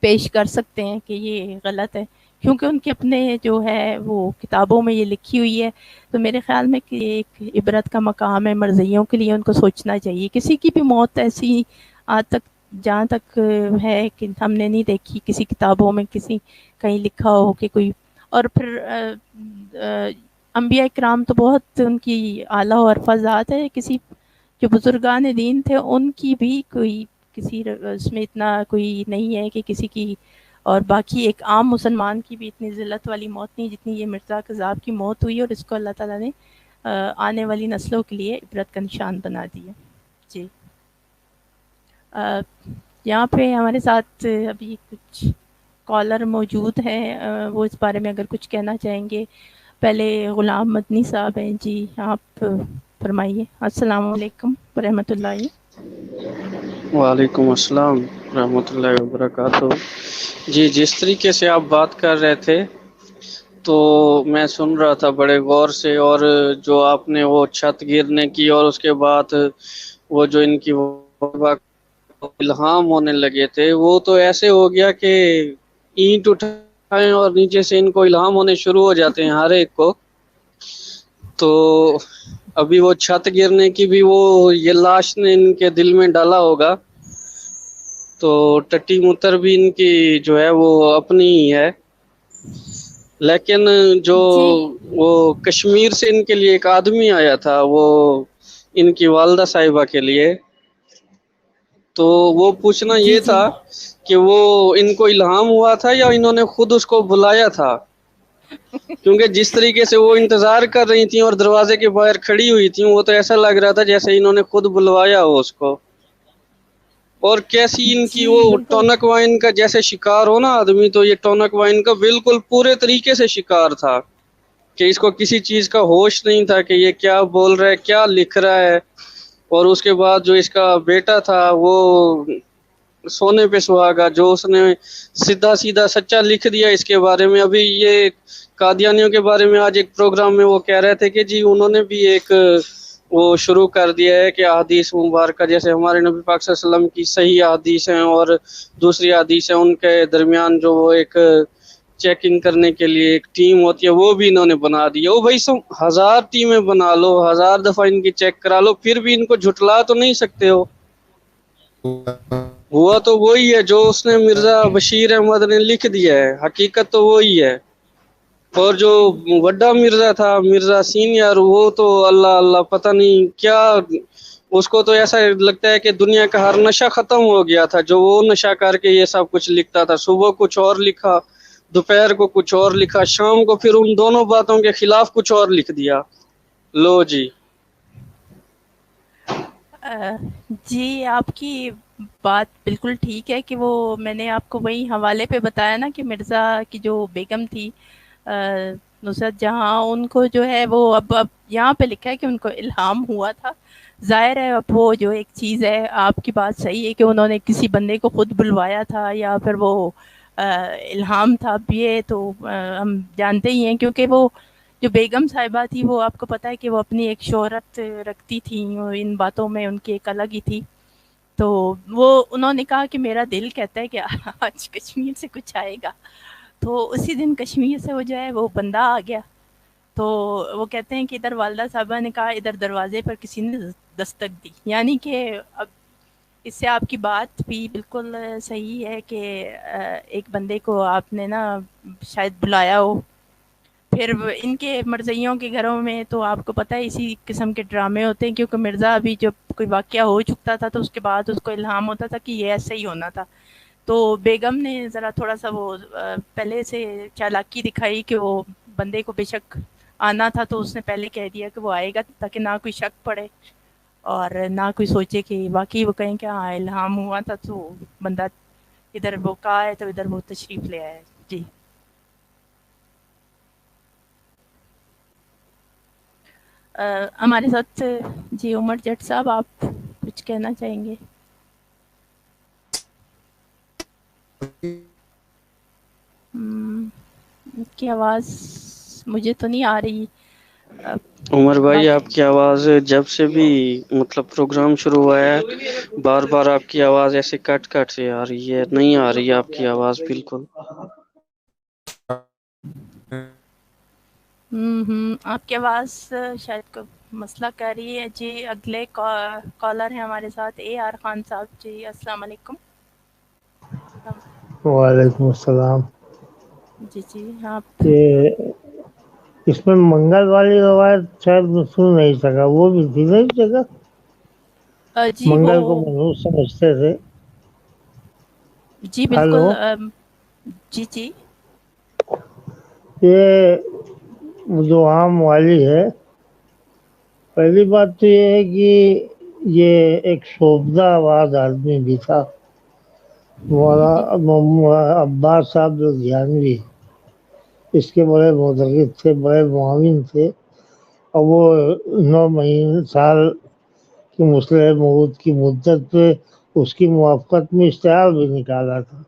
پیش کر سکتے ہیں کہ یہ غلط ہے، کیونکہ ان کے اپنے جو ہے وہ کتابوں میں یہ لکھی ہوئی ہے۔ تو میرے خیال میں کہ ایک عبرت کا مقام ہے مرزیوں کے لیے، ان کو سوچنا چاہیے کسی کی بھی موت ایسی آج تک جہاں تک ہے کہ ہم نے نہیں دیکھی کسی کتابوں میں کسی کہیں لکھا ہو کہ کوئی، اور پھر انبیاء کرام تو بہت ان کی اعلیٰ و عرفہ ذات ہے، کسی جو بزرگان دین تھے ان کی بھی کوئی کسی اس میں اتنا کوئی نہیں ہے کہ کسی کی، اور باقی ایک عام مسلمان کی بھی اتنی ذلت والی موت نہیں جتنی یہ مرزا کذاب کی موت ہوئی، اور اس کو اللہ تعالیٰ نے آنے والی نسلوں کے لیے عبرت کا نشان بنا دیا۔ جی یہاں پہ ہمارے ساتھ ابھی کچھ کالر موجود ہیں، وہ اس بارے میں اگر کچھ کہنا چاہیں گے۔ پہلے غلام مدنی صاحب ہیں، جی آپ فرمائیے۔ السلام علیکم ورحمۃ اللہ۔
وعلیکم السلام ورحمۃ اللہ وبرکاتہ۔ جی جس طریقے سے آپ بات کر رہے تھے تو میں سن رہا تھا بڑے غور سے، اور جو آپ نے وہ چھت گرنے کی اور اس کے بعد وہ جو ان کی الہام ہونے لگے تھے، وہ تو ایسے ہو گیا کہ اینٹ اٹھائیں اور نیچے سے ان کو الہام ہونے شروع ہو جاتے ہیں ہر ایک کو. تو ابھی وہ چھت گرنے کی بھی وہ یہ لاش نے ان کے دل میں ڈالا ہوگا، تو ٹٹی متر بھی ان کی جو ہے وہ اپنی ہی ہے. لیکن جو
جی
وہ کشمیر سے ان کے لیے ایک آدمی آیا تھا، وہ ان کی والدہ صاحبہ کے لیے، تو وہ پوچھنا
جی
یہ
جی
تھا کہ وہ ان کو الہام ہوا تھا یا انہوں نے خود اس کو بلایا تھا. کیونکہ جس طریقے سے وہ انتظار کر رہی تھیں اور دروازے کے باہر کھڑی ہوئی تھیں، وہ تو ایسا لگ رہا تھا جیسے انہوں نے خود بلوایا ہو اس کو. اور کیسی ان کی وہ
جی بالکل.
ٹونک وائن کا جیسے شکار ہو نا آدمی، تو یہ ٹونک وائن کا بالکل پورے طریقے سے شکار تھا کہ اس کو کسی چیز کا ہوش نہیں تھا کہ یہ کیا بول رہا ہے، کیا لکھ رہا ہے. اور اس کے بعد جو اس کا بیٹا تھا وہ سونے پہ سہاگا، جو اس نے سیدھا سیدھا سچا لکھ دیا اس کے بارے میں. ابھی یہ قادیانیوں کے بارے میں آج ایک پروگرام میں وہ کہہ رہے تھے کہ جی انہوں نے بھی ایک وہ شروع کر دیا ہے کہ احادیث مبارکہ جیسے ہمارے نبی پاک صلی اللہ علیہ وسلم کی صحیح احادیث ہیں اور دوسری احادیث ہیں، ان کے درمیان جو وہ ایک چیکنگ کرنے کے لیے ایک ٹیم ہوتی ہے، وہ بھی انہوں نے بنا دی ہے. وہ بھائی 1000 ٹیمیں بنا لو، 1000 دفعہ ان کی چیک کرا لو، پھر بھی ان کو جھٹلا تو نہیں سکتے ہو. ہوا تو وہی ہے جو اس نے مرزا بشیر احمد نے لکھ دیا ہے، حقیقت تو وہی ہے. اور جو وڈا مرزا تھا، مرزا سینئر، وہ تو اللہ اللہ پتہ نہیں کیا، اس کو تو ایسا لگتا ہے کہ دنیا کا ہر نشہ ختم ہو گیا تھا جو وہ نشہ کر کے یہ سب کچھ لکھتا تھا. صبح کچھ اور لکھا، دوپہر کو کچھ اور لکھا، شام کو پھر ان دونوں باتوں کے خلاف کچھ اور لکھ دیا. لو جی.
جی آپ کی بات بالکل ٹھیک ہے کہ وہ میں نے آپ کو وہی حوالے پہ بتایا نا کہ مرزا کی جو بیگم تھی نصرت جہاں، ان کو جو ہے وہ اب یہاں پہ لکھا ہے کہ ان کو الہام ہوا تھا. ظاہر ہے اب وہ جو ایک چیز ہے، آپ کی بات صحیح ہے کہ انہوں نے کسی بندے کو خود بلوایا تھا یا پھر وہ الہام تھا. اب یہ تو ہم جانتے ہی ہیں کیونکہ وہ جو بیگم صاحبہ تھی وہ آپ کو پتہ ہے کہ وہ اپنی ایک شہرت رکھتی تھیں، ان باتوں میں ان کی ایک الگ ہی تھی. تو وہ انہوں نے کہا کہ میرا دل کہتا ہے کہ آج کشمیر سے کچھ آئے گا. تو اسی دن کشمیر سے وہ جو ہے وہ بندہ آ گیا. تو وہ کہتے ہیں کہ ادھر والدہ صاحبہ نے کہا، ادھر دروازے پر کسی نے دستک دی. یعنی کہ اب اس سے آپ کی بات بھی بالکل صحیح ہے کہ ایک بندے کو آپ نے نا شاید بلایا ہو. پھر ان کے مرزائیوں کے گھروں میں تو آپ کو پتہ ہے اسی قسم کے ڈرامے ہوتے ہیں، کیونکہ مرزا ابھی جب کوئی واقعہ ہو چکتا تھا تو اس کے بعد اس کو الہام ہوتا تھا کہ یہ ایسا ہی ہونا تھا. تو بیگم نے ذرا تھوڑا سا وہ پہلے سے چالاکی دکھائی کہ وہ بندے کو بے شک آنا تھا تو اس نے پہلے کہہ دیا کہ وہ آئے گا، تاکہ نہ کوئی شک پڑے اور نہ کوئی سوچے کہ واقعی وہ کہیں کہ ہاں الہام ہوا تھا. تو بندہ ادھر وہ کہا ہے تو ادھر وہ تشریف لے آیا ہے. جی ہمارے ساتھ جی عمر جٹ صاحب، آپ کچھ کہنا چاہیں گے؟ کی آواز مجھے تو نہیں آ رہی.
عمر بھائی
باقی
آپ کی آواز جب سے بھی مطلب پروگرام شروع ہوا ہے بار بار آپ کی آواز ایسے کٹ کٹ سے آ رہی ہے، نہیں آ رہی ہے آپ کی آواز بالکل.
آپ کی آواز شاید کوئی مسئلہ کر رہی ہے. جی اگلے کالر ہیں ہمارے ساتھ اے آر خان صاحب. جی السلام علیکم.
وعلیکم السلام.
جی جی آپ
یہ اس میں منگل والی روایت شاید میں سن نہیں سکا، وہ بھی تھی نہیں جگہ.
جی وہ
منگل کو منحوس سمجھتے تھے.
جی
ہلو،
بالکل. جی جی
یہ جو عام والی ہے، پہلی بات تو یہ ہے کہ یہ ایک شوبدہ آواز آدمی بھی تھا. عباس صاحب جو دھیانوی، اس کے بڑے مدرس تھے، بڑے معاون تھے. اور وہ 9 مہینے سال کی مسلح مود کی مدت پہ اس کی موافقت میں اشتہار بھی نکالا تھا.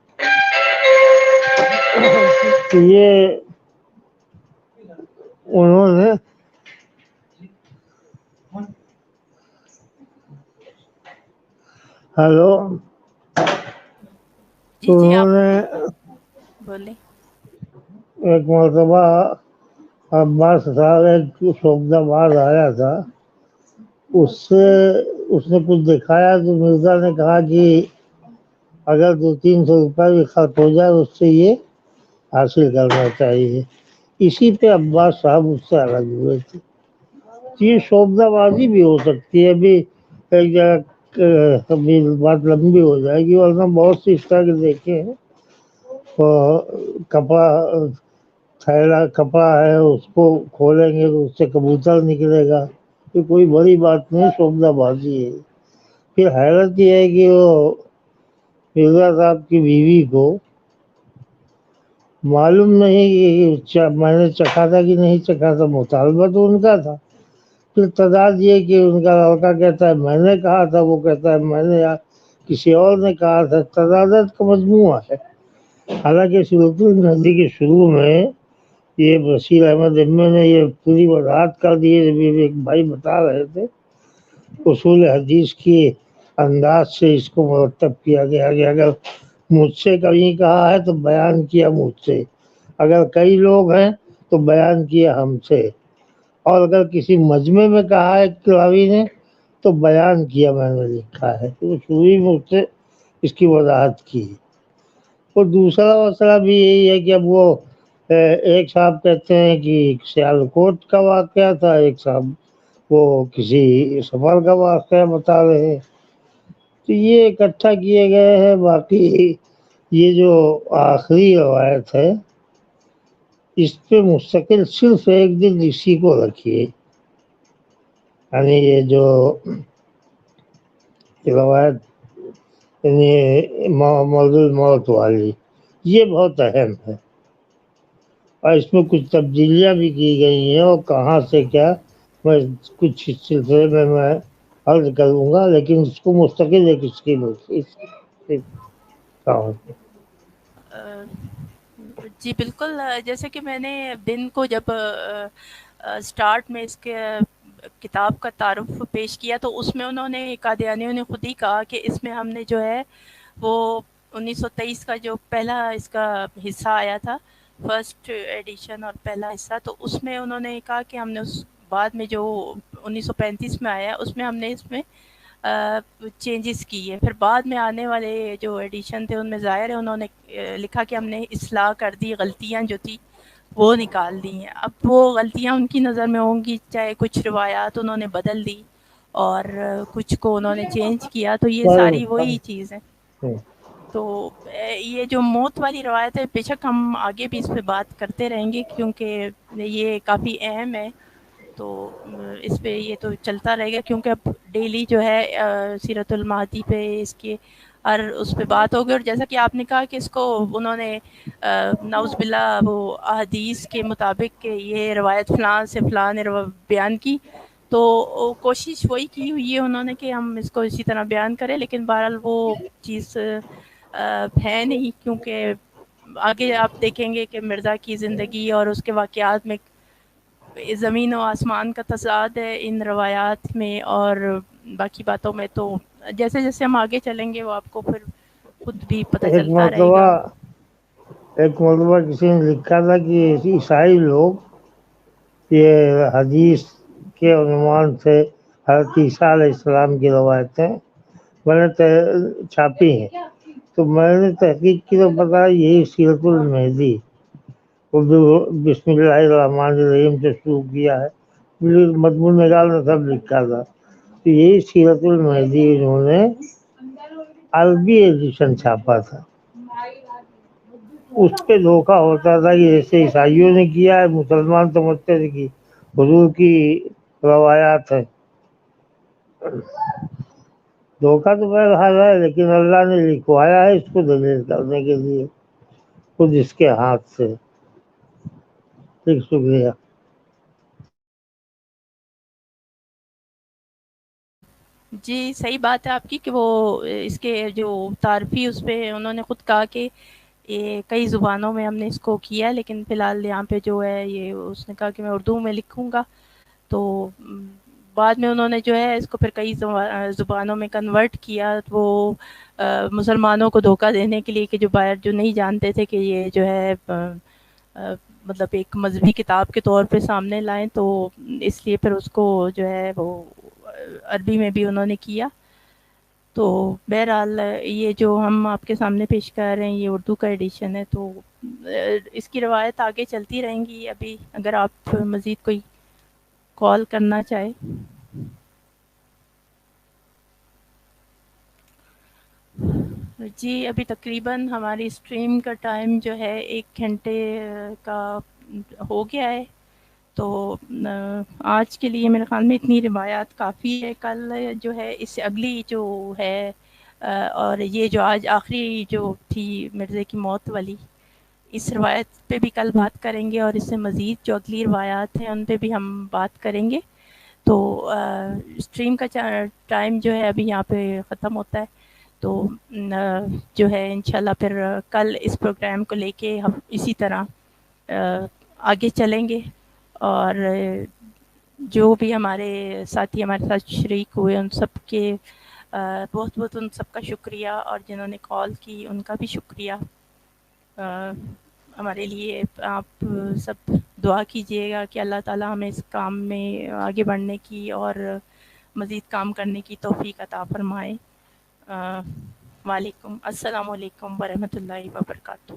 تو یہ انہوں نے ہلو
جی
تو
جی آپ
انہوں
بولیں.
نے ایک مرتبہ عباس صاحب ایک شوبدہ باز آیا تھا، اس سے اس نے کچھ دکھایا تو مرزا نے کہا کہ اگر 200-300 روپے بھی خرچ ہو جائے اس سے یہ حاصل کرنا چاہیے. اسی پہ عباس صاحب اس سے الگ ہوئے تھے. یہ شوبدہ بازی بھی ہو سکتی ہے. ابھی ایک جگہ کبھی بات لمبی ہو جائے گی، ورنہ بہت سی اس طرح کے دیکھے ہیں. کپڑا تھیلا کپڑا ہے، اس کو کھولیں گے تو اس سے کبوتر نکلے گا. یہ کوئی بڑی بات نہیں، شوبدہ بازی ہے. پھر حیرت یہ ہے کہ وہ مرزا صاحب کی بیوی کو معلوم نہیں کہ میں نے چکھا تھا کہ نہیں چکھا تھا، مطالبہ تو ان کا تھا. پھر تضاد یہ کہ ان کا لڑکا کہتا ہے میں نے کہا تھا، وہ کہتا ہے میں نے یا کسی اور نے کہا تھا. تضادات کا مجموعہ ہے. حالانکہ صورت الندی کے شروع میں یہ بشیر احمد امی نے یہ پوری وضاحت کر دی ہے. جب ایک بھائی بتا رہے تھے اصول حدیث کی انداز سے اس کو مرتب کیا گیا کہ اگر مجھ سے کہیں کہا ہے تو بیان کیا مجھ سے، اگر کئی لوگ ہیں تو بیان کیا ہم سے، اور اگر کسی مجمع میں کہا ہے راوی نے تو بیان کیا میں نے لکھا ہے. تو شروع میں مجھ سے اس کی وضاحت کی. اور دوسرا مسئلہ بھی یہی ہے کہ اب وہ ایک صاحب کہتے ہیں کہ سیالکوٹ کا واقعہ تھا، ایک صاحب وہ کسی سفر کا واقعہ بتا رہے ہیں. تو یہ اکٹھا کیے گئے ہیں. باقی یہ جو آخری روایت ہے اس پہ مستقل صرف ایک دن اسی کو رکھیے، یعنی یہ جو روایت یعنی موضوع موت والی، یہ بہت اہم ہے. اور اس میں کچھ تبدیلیاں بھی کی گئی ہیں، اور کہاں سے کیا میں کچھ اس سلسلے میں عرض کروں گا، لیکن اس کو مستقل ایک اسکیم ہوتی ہے.
جی بالکل. جیسے کہ میں نے دن کو جب سٹارٹ میں اس کے کتاب کا تعارف پیش کیا تو اس میں انہوں نے قادیانیوں نے خود ہی کہا کہ اس میں ہم نے جو ہے وہ 1923 کا جو پہلا اس کا حصہ آیا تھا، فرسٹ ایڈیشن اور پہلا حصہ، تو اس میں انہوں نے کہا کہ ہم نے اس بعد میں جو 1935 میں آیا اس میں ہم نے اس میں چینجز کی ہے. پھر بعد میں آنے والے جو ایڈیشن تھے ان میں ظاہر ہے انہوں نے لکھا کہ ہم نے اصلاح کر دی، غلطیاں جو تھی وہ نکال دی ہیں. اب وہ غلطیاں ان کی نظر میں ہوں گی، چاہے کچھ روایات انہوں نے بدل دی اور کچھ کو انہوں نے چینج کیا، تو یہ ساری وہی چیز ہے. تو یہ جو موت والی روایت ہے بے شک ہم آگے بھی اس پہ بات کرتے رہیں گے کیونکہ یہ کافی اہم ہے. تو اس پہ یہ تو چلتا رہے گا کیونکہ اب ڈیلی جو ہے سیرت المہدی پہ اس کے اور اس پہ بات ہوگی. اور جیسا کہ آپ نے کہا کہ اس کو انہوں نے نعوذ باللہ وہ احادیث کے مطابق کہ یہ روایت فلاں سے فلاں نے بیان کی، تو کوشش وہی کی ہوئی ہے انہوں نے کہ ہم اس کو اسی طرح بیان کریں، لیکن بہرحال وہ چیز ہے نہیں کیونکہ آگے آپ دیکھیں گے کہ مرزا کی زندگی اور اس کے واقعات میں زمین و آسمان کا تضاد ہے ان روایات میں اور باقی باتوں میں. تو جیسے جیسے ہم آگے چلیں گے وہ آپ کو پھر خود بھی پتہ
ایک
چلتا رہے
مرتبہ
گا.
کسی نے لکھا تھا کہ عیسائی لوگ یہ حدیث کے عنوان سے حضرت عیسیٰ علیہ السلام کی روایتیں میں نے چھاپی ہیں. تو میں نے تحقیق کی تو پتا یہی سیرت المہدی اردو بسم اللہ الرحمن الرحیم سے شروع کیا ہے، مضمون نگار نے سب لکھا تھا. تو یہی سیرت المہدی انہوں نے عربی ایڈیشن چھاپا تھا. اس پہ دھوکہ ہوتا تھا کہ جیسے عیسائیوں نے کیا ہے مسلمان سمجھتے تھے کہ حضور کی روایات ہے. دھوکہ تو بہرحال ہے، لیکن اللہ نے لکھوایا ہے اس کو دلیل کرنے کے لیے خود اس کے ہاتھ سے. ٹھیک، شکریہ.
جی صحیح بات ہے آپ کی کہ وہ اس کے جو تعارفی اس پہ انہوں نے خود کہا کہ یہ کئی زبانوں میں ہم نے اس کو کیا، لیکن فی الحال یہاں پہ جو ہے یہ اس نے کہا کہ میں اردو میں لکھوں گا. تو بعد میں انہوں نے جو ہے اس کو پھر کئی زبانوں میں کنورٹ کیا، وہ مسلمانوں کو دھوکہ دینے کے لیے، کہ جو باہر جو نہیں جانتے تھے کہ یہ جو ہے مطلب ایک مذہبی کتاب کے طور پہ سامنے لائیں، تو اس لیے پھر اس کو جو ہے وہ عربی میں بھی انہوں نے کیا۔ تو بہرحال یہ جو ہم آپ کے سامنے پیش کر رہے ہیں یہ اردو کا ایڈیشن ہے، تو اس کی روایت آگے چلتی رہیں گی۔ ابھی اگر آپ مزید کوئی کال کرنا چاہے۔ جی ابھی تقریباً ہماری اسٹریم کا ٹائم جو ہے 1 گھنٹے کا ہو گیا ہے، تو آج کے لیے میرے خیال میں اتنی روایات کافی ہے۔ کل جو ہے اس سے اگلی جو ہے اور یہ جو آج آخری جو تھی مرزے کی موت والی، اس روایت پہ بھی کل بات کریں گے، اور اس سے مزید جو اگلی روایات ہیں ان پہ بھی ہم بات کریں گے۔ تو اسٹریم کا ٹائم جو ہے ابھی یہاں پہ ختم ہوتا ہے، تو جو ہے انشاءاللہ پھر کل اس پروگرام کو لے کے ہم اسی طرح آگے چلیں گے، اور جو بھی ہمارے ساتھی ہمارے ساتھ شریک ہوئے ان سب کے بہت بہت ان سب کا شکریہ، اور جنہوں نے کال کی ان کا بھی شکریہ۔ ہمارے لیے آپ سب دعا کیجیے گا کہ اللہ تعالیٰ ہمیں اس کام میں آگے بڑھنے کی اور مزید کام کرنے کی توفیق عطا فرمائے۔ وعلیکم السلام علیکم ورحمۃ اللہ وبرکاتہ۔